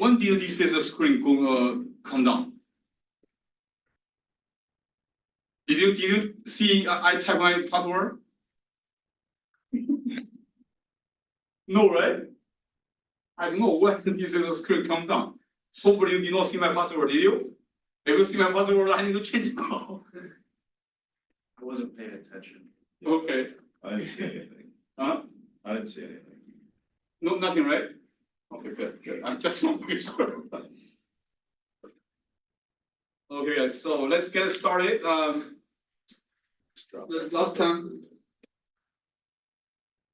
when did this is a screen go come down? Did you see I type my password? No, right? I don't know when this is a screen come down. Hopefully you did not see my password, did you? If you see my password, I need to change it now. I wasn't paying attention. Okay. I didn't see anything. Huh? I didn't see anything. No, nothing, right? Okay, good. I just want to make sure. Okay, guys, so let's get started.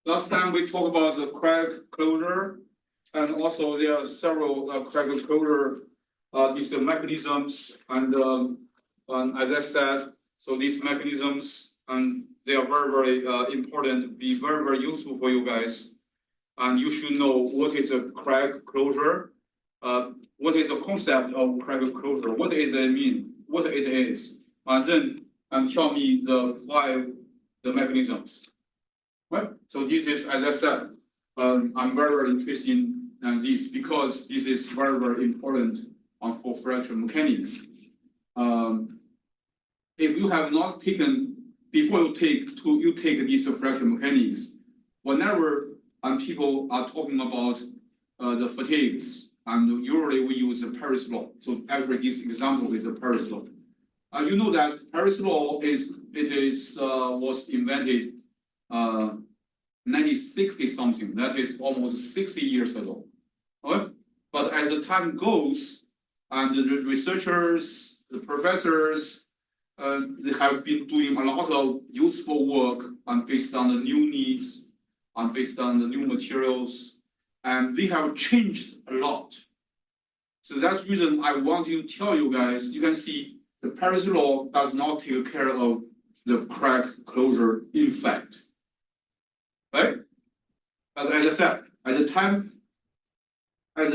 Last time we talked about the crack closure, and also there are several crack closure these mechanisms, and as I said, so these mechanisms and they are very important, be very useful for you guys, and you should know what is a crack closure, what is the concept of crack closure, what does it mean, what it is, and then tell me the mechanisms. Right? So this is, as I said, I'm very interested in this because this is very important for fracture mechanics. If you have not taken before you take these fracture mechanics, whenever people are talking about the fatigues, and usually we use the Paris law. So actually, this example is the Paris law. You know that Paris law was invented 1960 something. That is almost 60 years ago. Okay? But as the time goes, and the researchers, the professors, they have been doing a lot of useful work based on the new needs, and based on the new materials, and they have changed a lot. So that's the reason I want to tell you guys. You can see the Paris law does not take care of the crack closure effect. Right? But as I said, as the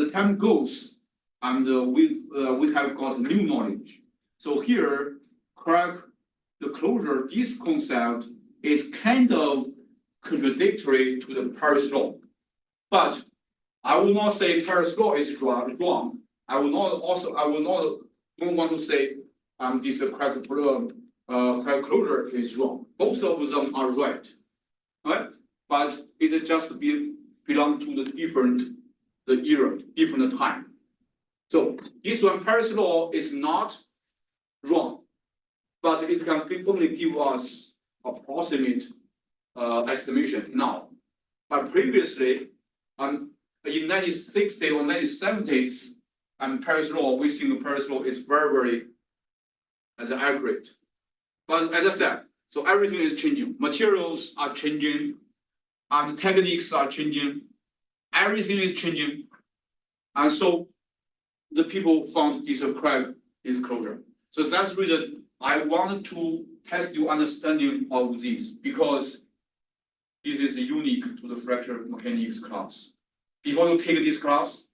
time goes, and we have got new knowledge. So here, the closure, this concept is kind of contradictory to the Paris law. But I will not say Paris law is wrong. I will not don't want to say this crack closure is wrong. Both of them are right. Right? But it just belong to the different era, different time. So this one, Paris law is not wrong, but it can only give us approximate estimation now. But previously, in 1960s or 1970s, Paris law, we think Paris law is very accurate. But as I said, so everything is changing. Materials are changing, and techniques are changing. Everything is changing, and so the people found this crack is closure. So that's the reason I wanted to test your understanding of this, because this is unique to the fracture mechanics class. Before you take this class,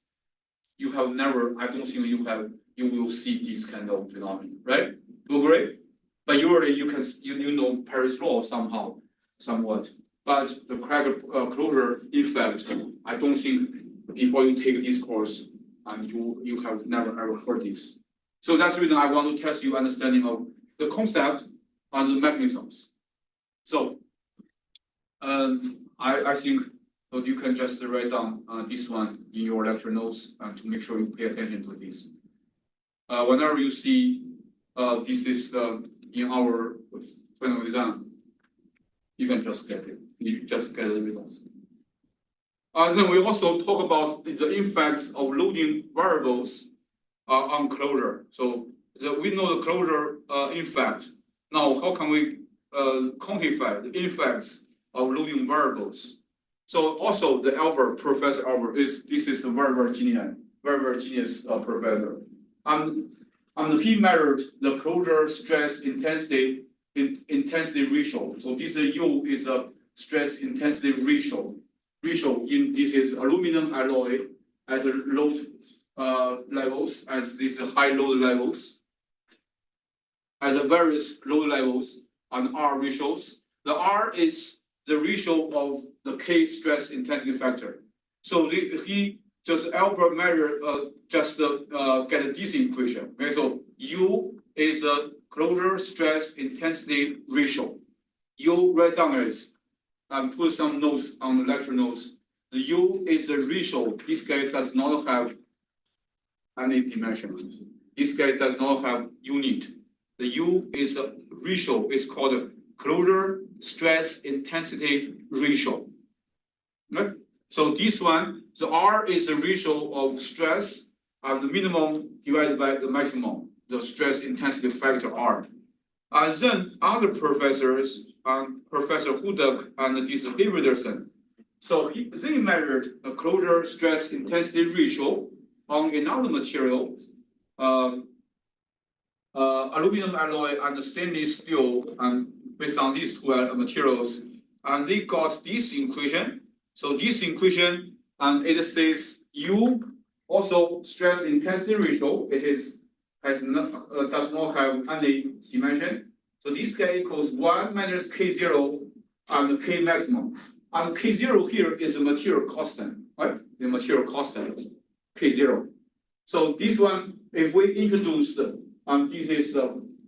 you have never, I don't think you will see this kind of phenomenon, right? You agree? But usually you know Paris law somewhat. But the crack closure effect, I don't think before you take this course, and you have never ever heard this. So that's the reason I want to test your understanding of the concept and the mechanisms. So I think that you can just write down this one in your lecture notes to make sure you pay attention to this. Whenever you see this is in our final exam, you can just get it. You just get the results. Then we also talk about the effects of loading variables on closure. So we know the closure effect. Now, how can we quantify the effects of loading variables? So also the Professor Albert this is a very genius professor. And he measured the closure stress intensity ratio. So this U is a stress intensity ratio. This is aluminum alloy at load levels, as these high load levels, at the various load levels, and R ratios. The R is the ratio of the K stress intensity factor. So he just Albert measure, get this equation. Okay, so U is a closure stress intensity ratio. You write down as, put some notes on the lecture notes. The U is a ratio. This guy does not have any dimension. This guy does not have unit. The U is a ratio. It's called closure stress intensity ratio. Right? So this one, the R is the ratio of stress and the minimum divided by the maximum, the stress intensity factor R. And then other professors, Professor Hudek and this Davidson, so they measured a closure stress intensity ratio on another material, aluminum alloy and stainless steel, and based on these two materials, and they got this equation. So this equation, and it says U also stress intensity ratio. It is does not have any dimension. So this guy equals 1 minus K0 and K maximum. And K0 here is the material constant, right? The material constant, K0. So this one, if we introduce, this is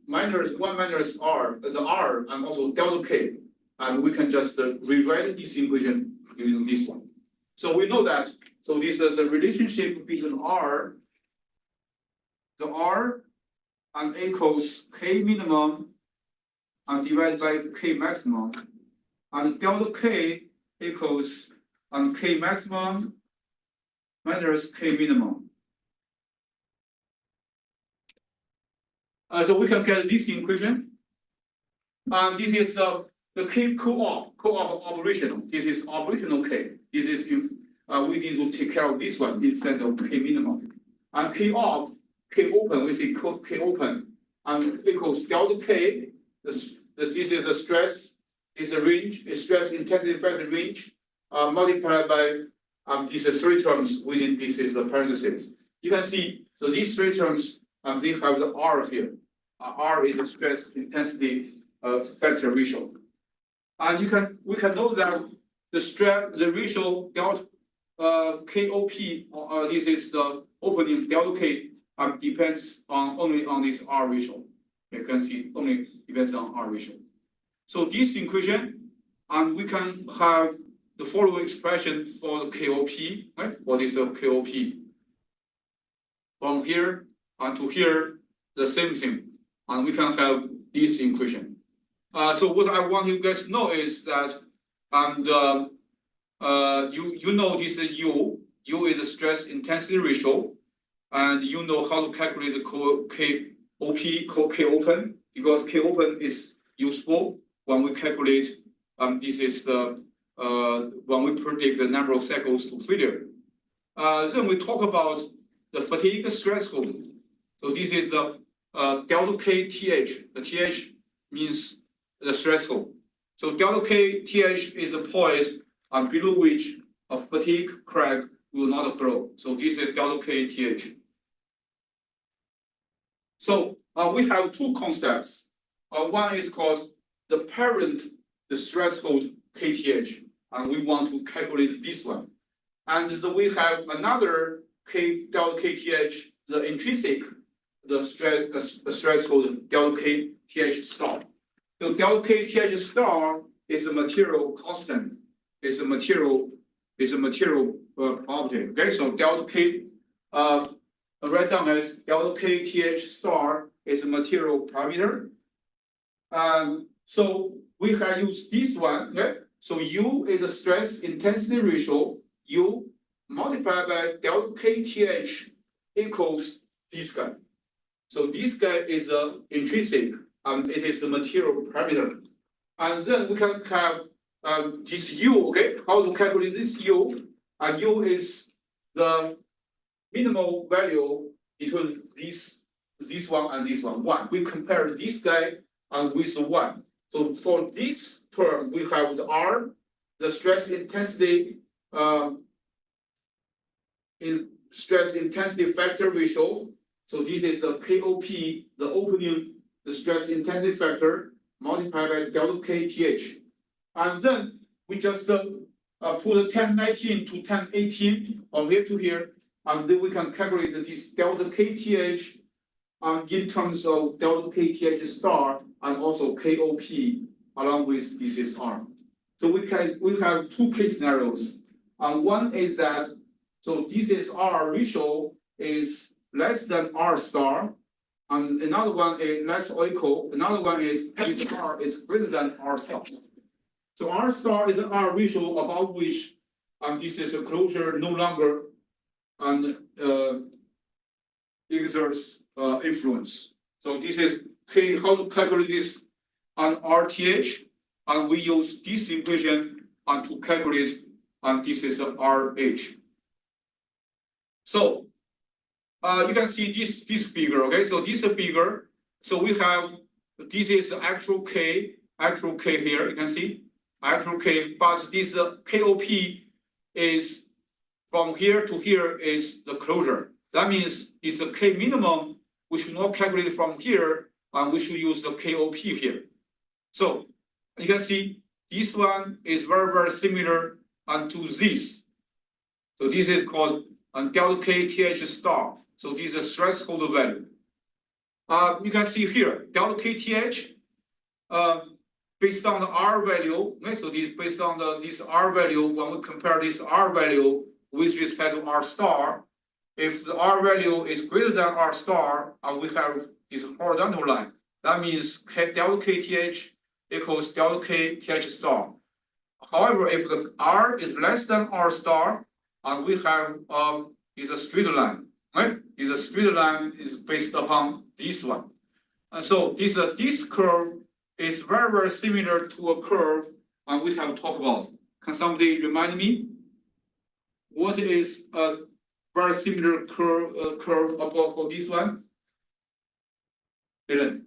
minus 1 minus R, the R, and also delta K, and we can just rewrite this equation using this one. So we know that, so this is a relationship between R, the R, and equals K minimum, and divided by K maximum, and delta K equals K maximum minus K minimum. So we can get this equation. And this is the K co-op operational. This is operational K. This is we need to take care of this one instead of K minimum. And K off, K open, we say K open, and equals delta K. This is a stress, is a range, a stress intensity factor range, multiplied by these three terms within this is a parenthesis. You can see, so these three terms, they have the R here. R is a stress intensity factor ratio. And we can know that the ratio delta KOP, this is the opening delta K, depends only on this R ratio. You can see only depends on R ratio. So this equation, and we can have the following expression for the KOP, right? What is the KOP? From here to here, the same thing, and we can have this equation. So what I want you guys to know is that, you know this is U. U is a stress intensity ratio, and you know how to calculate the KOP, K open, because K open is useful when we calculate. This is the when we predict the number of cycles to failure. Then we talk about the fatigue threshold. So this is the delta K TH. The TH means the threshold. So delta K TH is a point below which a fatigue crack will not grow. So this is delta K TH. So we have two concepts. One is called the parent, the threshold KTH, and we want to calculate this one. And so we have another K delta KTH, the intrinsic, the threshold delta KTH star. So delta KTH star is a material constant. It's a material property. Okay, so delta K, write down as delta KTH star is a material parameter. So we can use this one. Okay? So U is a stress intensity ratio. U multiplied by delta KTH equals this guy. So this guy is intrinsic, and it is a material parameter. And then we can have this U. Okay, how to calculate this U? And U is the minimal value between this one and this one. We compare this guy with the 1. So for this term, we have the R, the stress intensity stress intensity factor ratio. So this is the KOP, the opening, the stress intensity factor multiplied by delta KTH. And then we just put 1019 to 1018 from here to here, and then we can calculate this delta KTH in terms of delta KTH star and also KOP along with DCSR. So we have two case scenarios. One is that so DCSR ratio is less than R star, and another one is less or equal. Another one is DCSR is greater than R star. So R star is an R ratio above which this is a closure no longer exerts influence. So this is how to calculate this on RTH, and we use this equation to calculate this is RH. So you can see this figure, okay? So this figure, so we have this is actual K here, you can see actual K, but this KOP is from here to here is the closure. That means it's a K minimum. We should not calculate it from here, and we should use the KOP here. So you can see this one is very, very similar to this. So this is called delta KTH star. So this is a threshold value. You can see here delta KTH based on the R value. Okay, so this based on this R value. When we compare this R value with respect to R star, if the R value is greater than R star, and we have this horizontal line, that means delta KTH equals delta KTH star. However, if the R is less than R star, and we have is a straight line, right? Is a straight line is based upon this one, and so this curve is very, very similar to a curve we have talked about. Can somebody remind me what is a very similar curve above for this one? Dylan?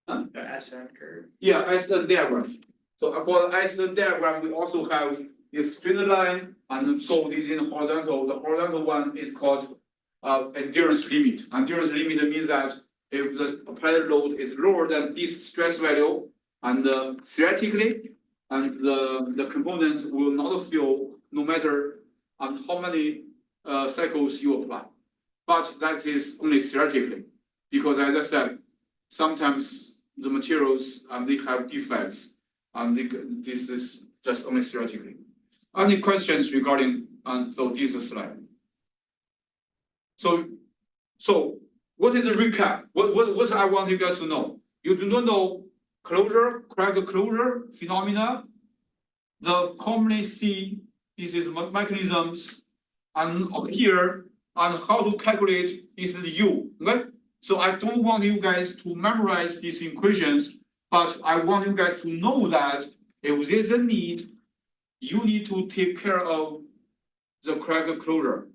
Huh? The SN curve. Yeah, SN diagram. So for the SN diagram, we also have this straight line, and so this is horizontal. The horizontal one is called endurance limit. Endurance limit means that if the applied load is lower than this stress value, and theoretically, and the component will not fail no matter how many cycles you apply. But that is only theoretically, because as I said, sometimes the materials they have defects, and this is just only theoretically. Any questions regarding this slide? So what is the recap? What I want you guys to know? You do not know closure, crack closure phenomena. The commonly see this is mechanisms, and up here and how to calculate this is U. Okay? So I don't want you guys to memorize these equations, but I want you guys to know that if there's a need, you need to take care of the crack closure.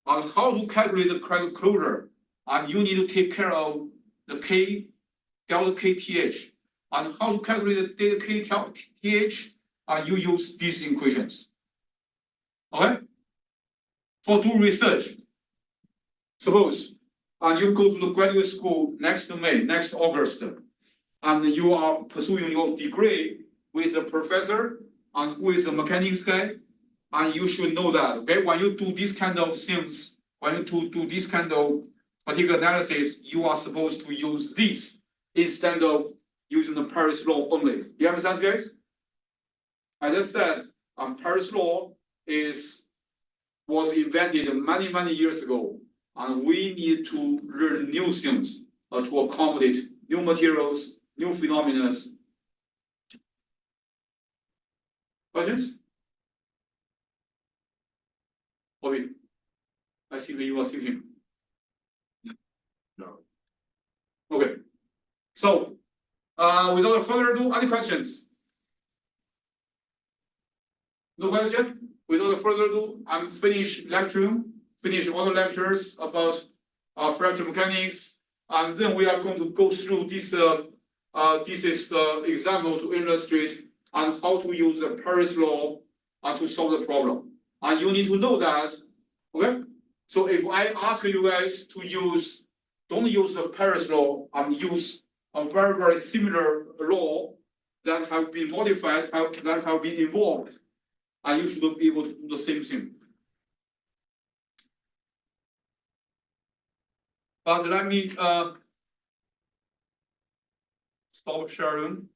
On how to calculate the crack closure, and you need to take care of the K delta KTH. And how to calculate the delta KTH, you use these equations. Okay? For do research, suppose you go to the graduate school next May, next August, and you are pursuing your degree with a professor and who is a mechanics guy, and you should know that, okay? When you do this kind of things, when you do this kind of particular analysis, you are supposed to use this instead of using the Paris law only. Do you understand, guys? As I said, Paris law was invented many, many years ago, and we need to learn new things to accommodate new materials, new phenomena. Questions? Bobby, I think you are thinking. No. Okay. So, without further ado, any questions? No question? Without further ado, I'm finished lecturing, finish all the lectures about fracture mechanics, and then we are going to go through this. This is the example to illustrate on how to use the Paris law to solve the problem. And you need to know that, okay? So if I ask you guys to don't use the Paris law and use a very, very similar law, that have been modified, that have been evolved, and you should be able to do the same thing. But let me stop sharing.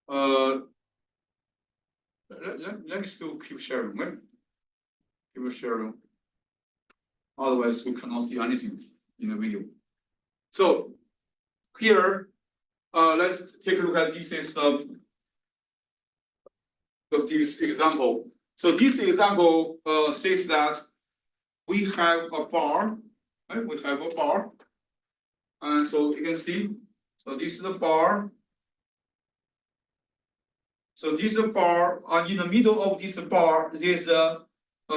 Let me still keep sharing, right? Keep sharing. Otherwise, we cannot see anything in the video. So here, let's take a look at this example. So this example says that we have a bar, right? We have a bar, and so you can see. So this is the bar. So this is a bar, and in the middle of this bar, there's a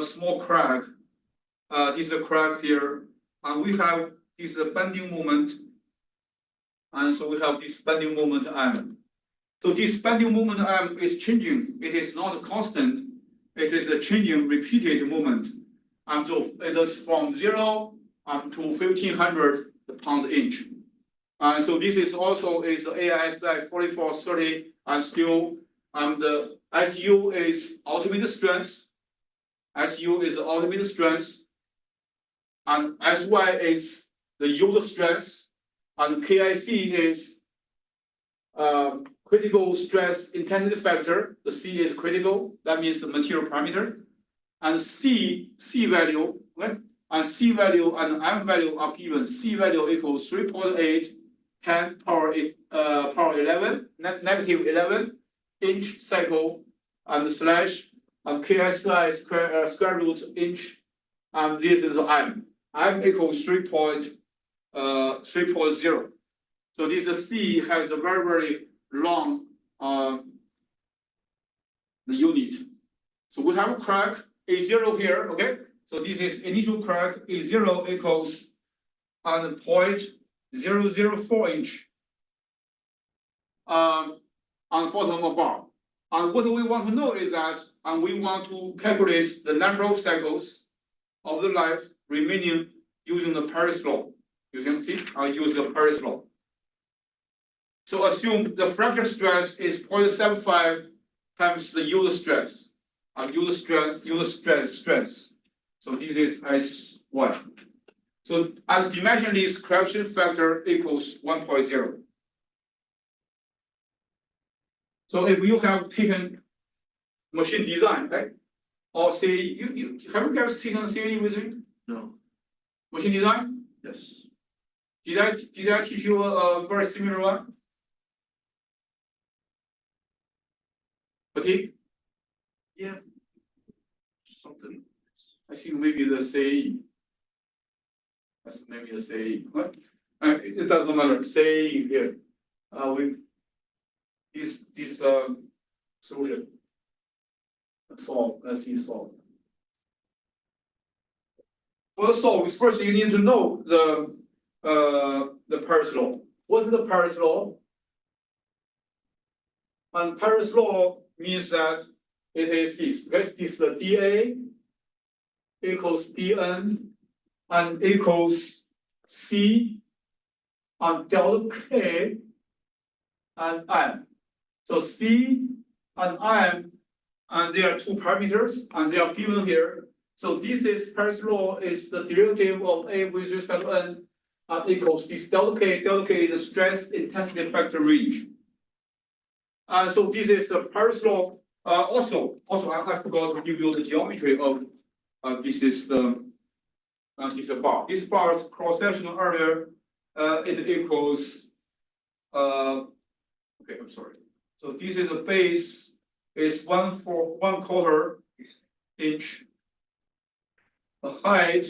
small crack. This is a crack here, and we have this bending moment, and so we have this bending moment M. So this bending moment M is changing. It is not constant. It is a changing repeated moment. And so it is from 0 to 1500 pound-inch. And so this is also is AISI 4430, and still the SU is ultimate strength. SU is the ultimate strength, and SY is the yield strength, and KIC is critical stress intensity factor. The C is critical, that means the material parameter. And C value, right? And C value and M value are given. C value equals 3.8, 10 power 11, negative 11 inch cycle, and slash, and KSI square root inch, and this is M. M equals 3.0. So this C has a very, very long unit. So we have a crack A0 here, okay? So this is initial crack A0 equals 0.004 inch on the bottom of the bar. And what we want to know is that, and we want to calculate the number of cycles of the life remaining using the Paris law. You can see, I use the Paris law. So assume the fracture stress is 0.75 times the yield stress, and yield stress. So this is S1. So and dimensionless correction factor equals 1.0. So if you have taken machine design, right? Or say you have you guys taken CAE with me? No. Machine design? Yes. Did I teach you a very similar one? Okay. Yeah. Something. I think maybe the CAE. That's maybe the CAE. What? It doesn't matter. CAE here. We this solution. Solve. Let's see solve. For the solve, first you need to know the Paris law. What's the Paris law? And Paris law means that it is this, right? This is the dA equals dN and equals C and delta K and M. So C and M, and there are two parameters, and they are given here. So this is Paris law is the derivative of A with respect to N equals this delta K. Delta K is the stress intensity factor range. And so this is the Paris law. Also, I forgot to give you the geometry of this is this bar. This bar's cross-sectional area it equals okay, I'm sorry. So this is the base is 1/4 inch. The height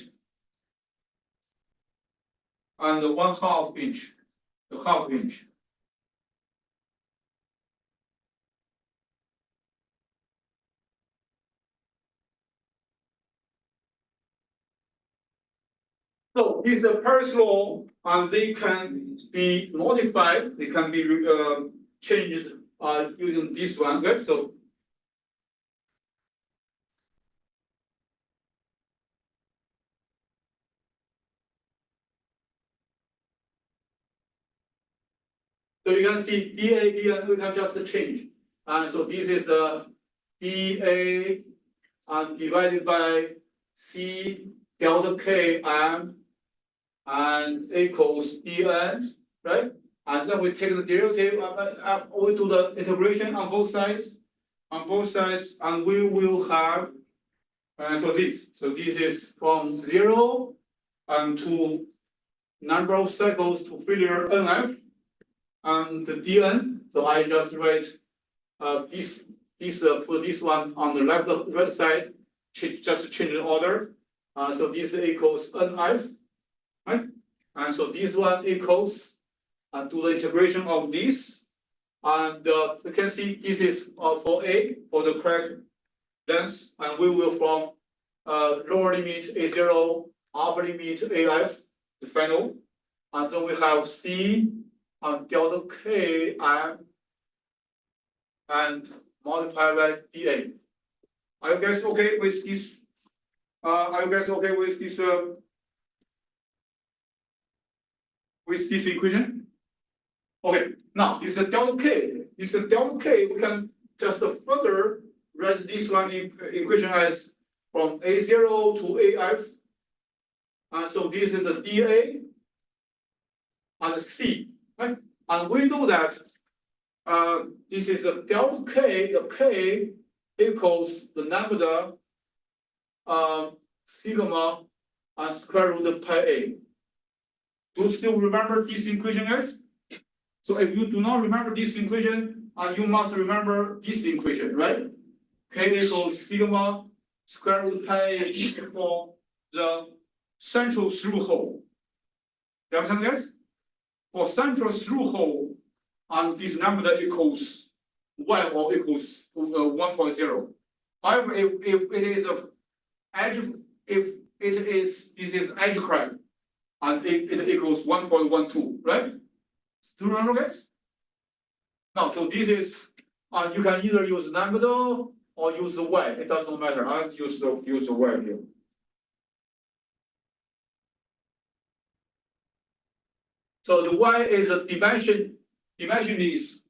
and the 1/2 inch, the half inch. So this is a Paris law, and they can be modified. They can be changed using this one. Right? So So you can see dA, we can just change. And so this is dA divided by C delta K M and equals dN, right? And then we take the derivative, we do the integration on both sides, and we will have, so this is from 0 and to number of cycles to failure NF, and the dN. So I just write put this one on the right side, just change the order. So this equals NF, right? And so this one equals do the integration of this, and you can see this is for A for the crack length, and we will from lower limit A0, upper limit AF, the final, and then we have C and delta K and multiplied by dA. Are you guys okay with this? With this equation? Okay, now this is delta K. We can just further write this one equation as from A0 to AF. And so this is the dA and C, right? And we know that this is a delta K, the K equals the lambda sigma and square root of pi A. Do you still remember this equation, guys? So if you do not remember this equation, you must remember this equation, right? K equals sigma square root pi A for the central through hole. You understand, guys? For central through hole, and this lambda equals 1 or equals 1.0. However, if it is a edge, this is edge crack, and it equals 1.12, right? Do you remember, guys? Now, so this is, you can either use lambda or use y. It does not matter. I'll use the y here. So the y is a dimension. Dimension is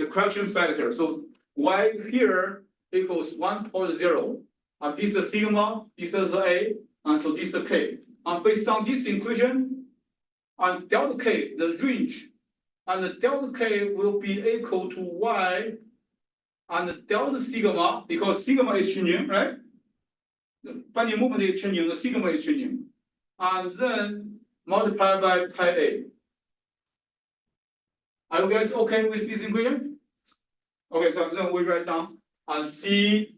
a correction factor. So y here equals 1.0. And this is sigma. This is A. And so this is K. And based on this equation, and delta K, the range, and the delta K will be equal to y, and the delta sigma, because sigma is changing, right? The bending moment is changing, the sigma is changing, and then multiplied by pi A. Are you guys okay with this equation? Okay, so then we write down, and C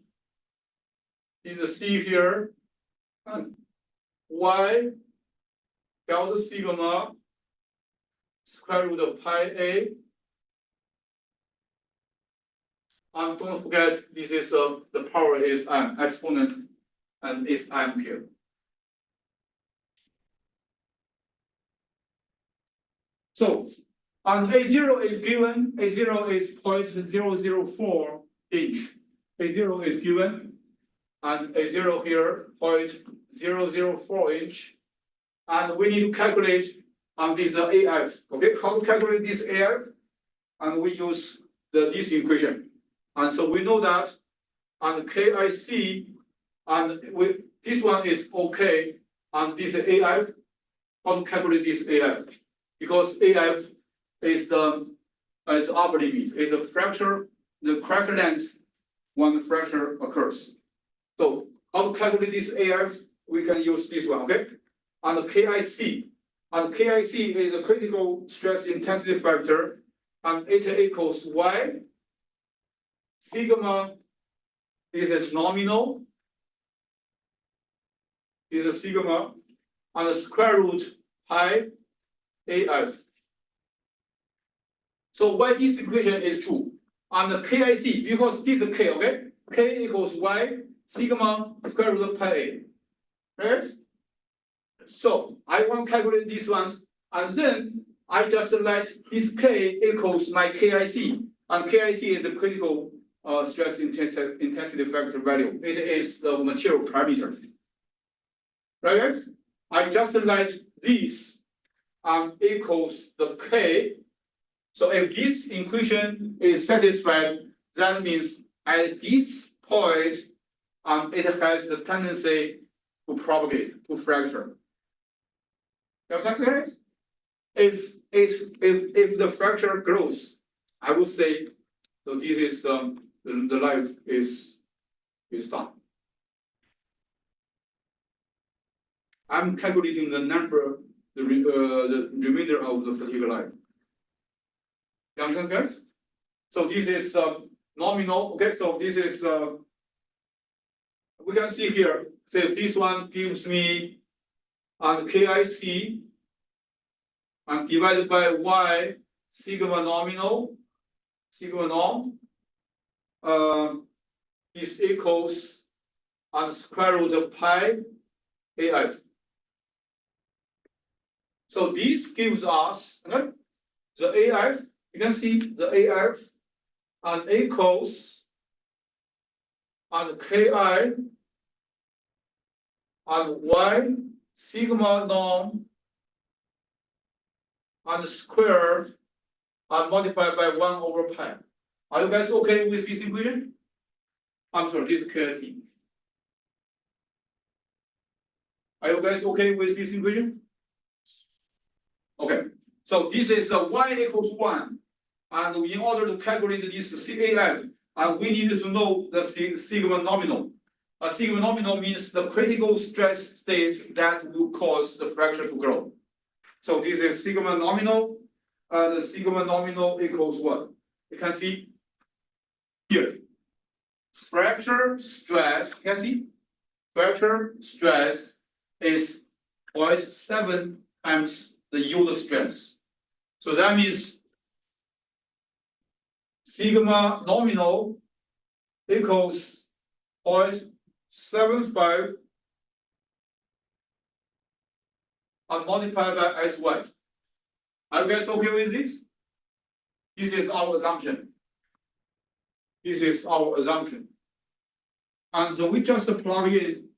is a C here, and y delta sigma square root of pi A. And don't forget, this is the power is m, exponent, and is m here. So, and A0 is given, A0 is 0.004 inch. A0 is given, and A0 here, 0.004 inch. And we need to calculate on this AF, okay? How to calculate this AF? And we use this equation. And so we know that on KIC, and this one is okay, and this AF, how to calculate this AF? Because AF is the upper limit, is a fracture, the crack length when the fracture occurs. So how to calculate this AF? We can use this one, okay? And the KIC. And KIC is a critical stress intensity factor, and it equals y sigma. This is nominal. This is sigma, and the square root pi AF. So why this equation is true? And the KIC, because this is K, okay? K equals y sigma square root of pi A. Right? So I want to calculate this one, and then I just write this K equals my KIC, and KIC is a critical stress intensity factor value. It is the material parameter. Right, guys? I just write this equals the K So if this equation is satisfied, that means at this point, it has the tendency to propagate, to fracture. Does that make sense? If the fracture grows, I would say, so this is the life is done. I'm calculating the number, the remainder of the fatigue life. You understand, guys? So this is nominal. Okay, so this is we can see here. Say this one gives me KIC and divided by y sigma nominal sigma norm is equals square root of pi AF. So this gives us the AF. You can see the AF and equals and KI and y sigma norm and square and multiplied by 1 over pi. Are you guys okay with this equation? I'm sorry, this is KIT. Are you guys okay with this equation? Okay, so this is y equals 1. And in order to calculate this CAF, we need to know the sigma nominal. Sigma nominal means the critical stress state that will cause the fracture to grow. So this is sigma nominal. The sigma nominal equals what? You can see here. Fracture stress, you can see? Fracture stress is 0.7 times the yield strength. So that means sigma nominal equals 0.75 and multiplied by SY. Are you guys okay with this? This is our assumption. This is our assumption. And so we just plug in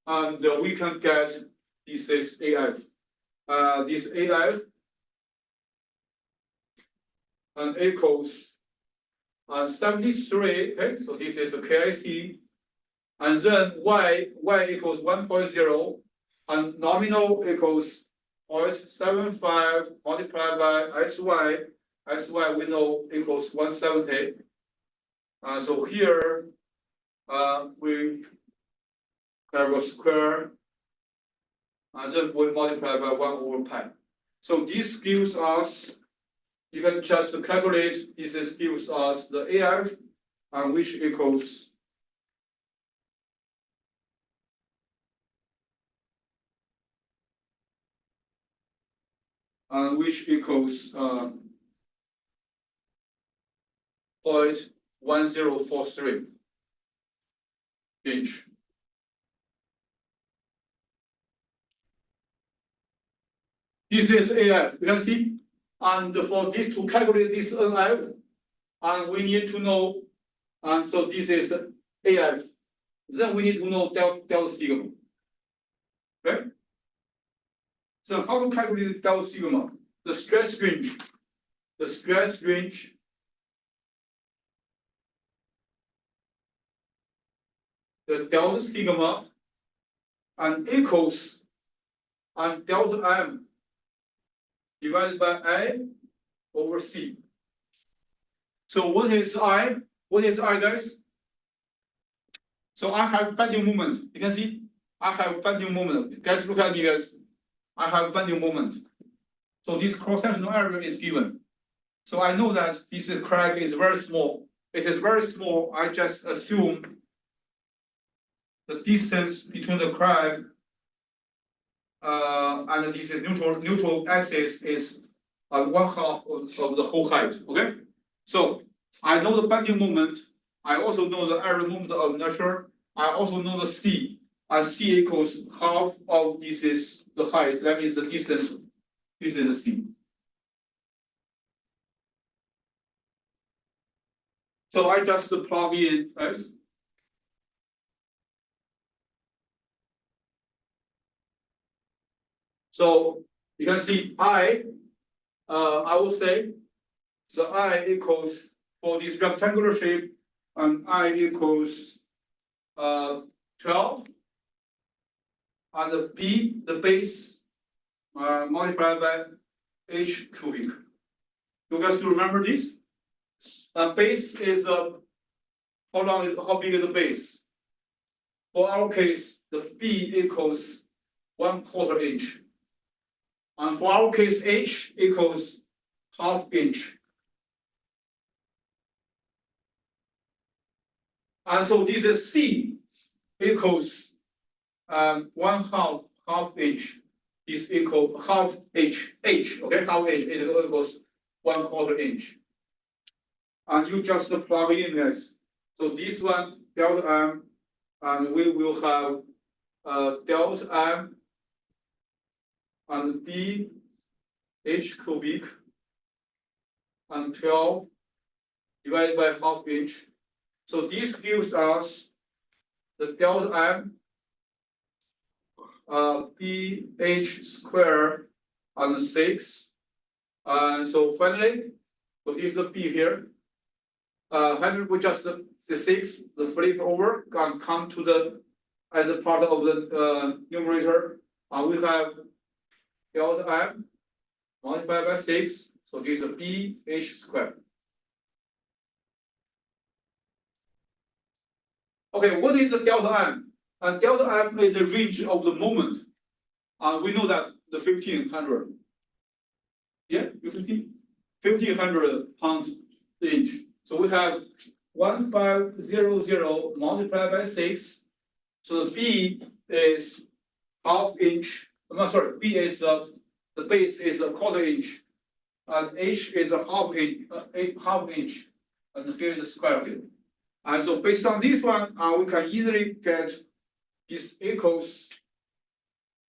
and we can get this is AF. This AF and equals 73, okay, so this is a KIC, and then y equals 1.0, and nominal equals 0.75 multiplied by SY we know equals 170. So here we have a square, and then we multiply by 1 over pi. So this gives us, you can just calculate, this gives us the AF, which equals which equals 0.1043 inch. This is AF, you can see, and for this to calculate this NF, and we need to know, and so this is AF. Then we need to know delta sigma. Okay? So how to calculate delta sigma? The stress range. The stress range the delta sigma and equals and delta M divided by I over C. So what is I? What is I, guys? So I have bending moment. You can see I have bending moment. Guys, look at me, guys. I have bending moment. So this cross-sectional area is given. So I know that this crack is very small. It is very small. I just assume the distance between the crack and this is neutral axis is 1/2 of the whole height. Okay, so I know the bending moment. I also know the area moment of inertia. I also know the C, and C equals half of this is the height. That means the distance. This is the C. So I just plug in S. So you can see I will say the I equals for this rectangular shape, and I equals 12. And the B, the base, multiplied by H cubic. You guys remember this? Base is how big is the base? For our case, the B equals 1/4 inch. And for our case, H equals 1/2 inch. And so this is C equals 1/2 inch is equal 1/2 H, okay, 1/2 H equals 1/4 inch. And you just plug in this. So this one delta M, and we will have delta M and B H cubic and 12 divided by 1/2 inch. So this gives us the delta M BH square and 6. And so finally, so here's the B here. We just the 6, the flip over, and come to the as a part of the numerator. We have delta M multiplied by 6. So this is BH square. Okay, what is the delta M? Delta M is the range of the moment. We know that the 1500. Yeah, you can see 1500 pounds inch. So we have 1500 multiplied by 6. So the B is 1/2 inch. No, sorry, B is the base is 1/4 inch, and H is 1/2 inch, 1/2 inch, and here is the square here. And so based on this one, we can easily get this equals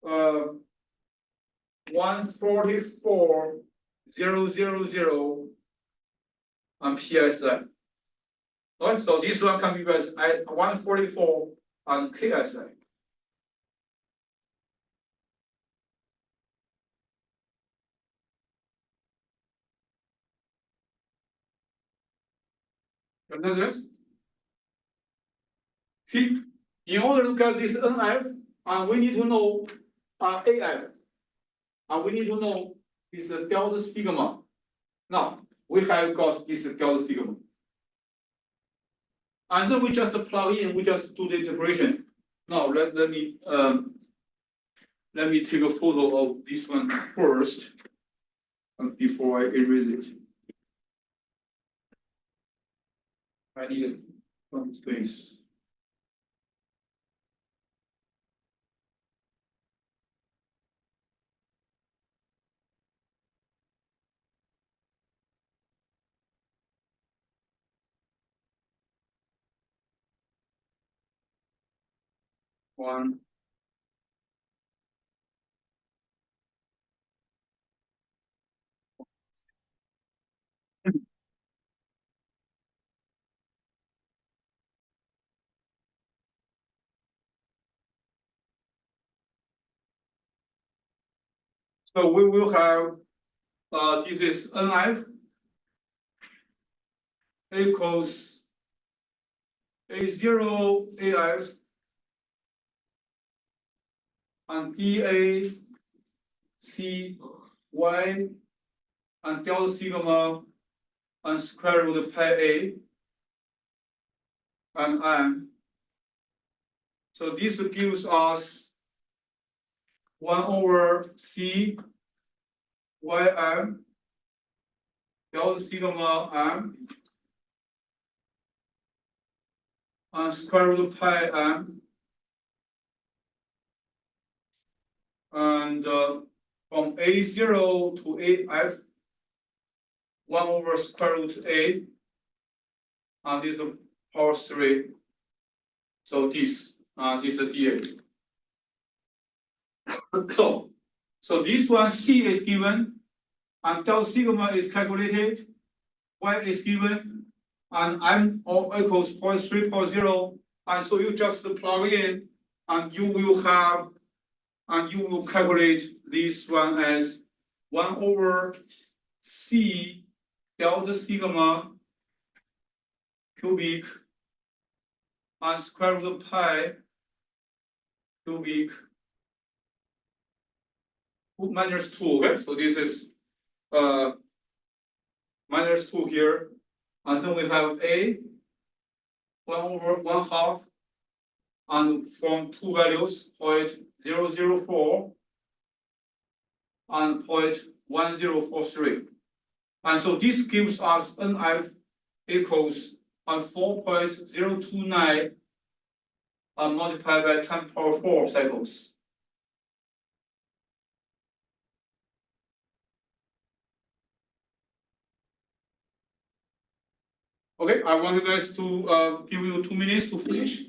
144,000 PSI. Alright, so this one can be read at 144 on KSI. Understand? See, in order to get this NF, we need to know AF. And we need to know this delta sigma. Now, we have got this delta sigma. And then we just plug in, we just do the integration. Now, let me take a photo of this one first, before I erase it. I need some space. One. So we will have this is NF equals A0 AF and DA C Y and delta sigma and square root of pi A and M. So this gives us 1/C YM delta sigma M and square root of pi M. And from A0 to AF, 1/square root A, and this is power 3. So this is a DA. So this one C is given, and delta sigma is calculated, Y is given, and M equals 0.340, and so you just plug in, and you will have, and you will calculate this one as 1/C delta sigma cubic and square root of pi cubic minus 2, okay? So this is minus 2 here. And then we have a 1/1/2 and from two values 0.004 and 0.1043. And so this gives us NF equals 4.029 multiplied by 10⁴ cycles. Okay, I want you guys to give you 2 minutes to finish.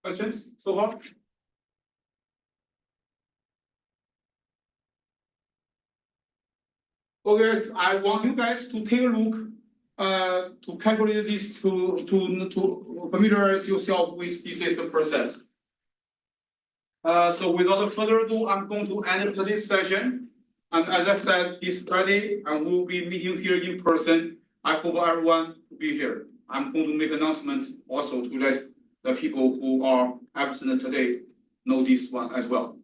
Questions so far? Okay, guys, I want you guys to take a look to calculate this to familiarize yourself with this is the process. So without further ado, I'm going to end today's session. And as I said, this Friday, I will be meeting here in person. I hope everyone will be here. I'm going to make announcement also to let the people who are absent today know this one as well.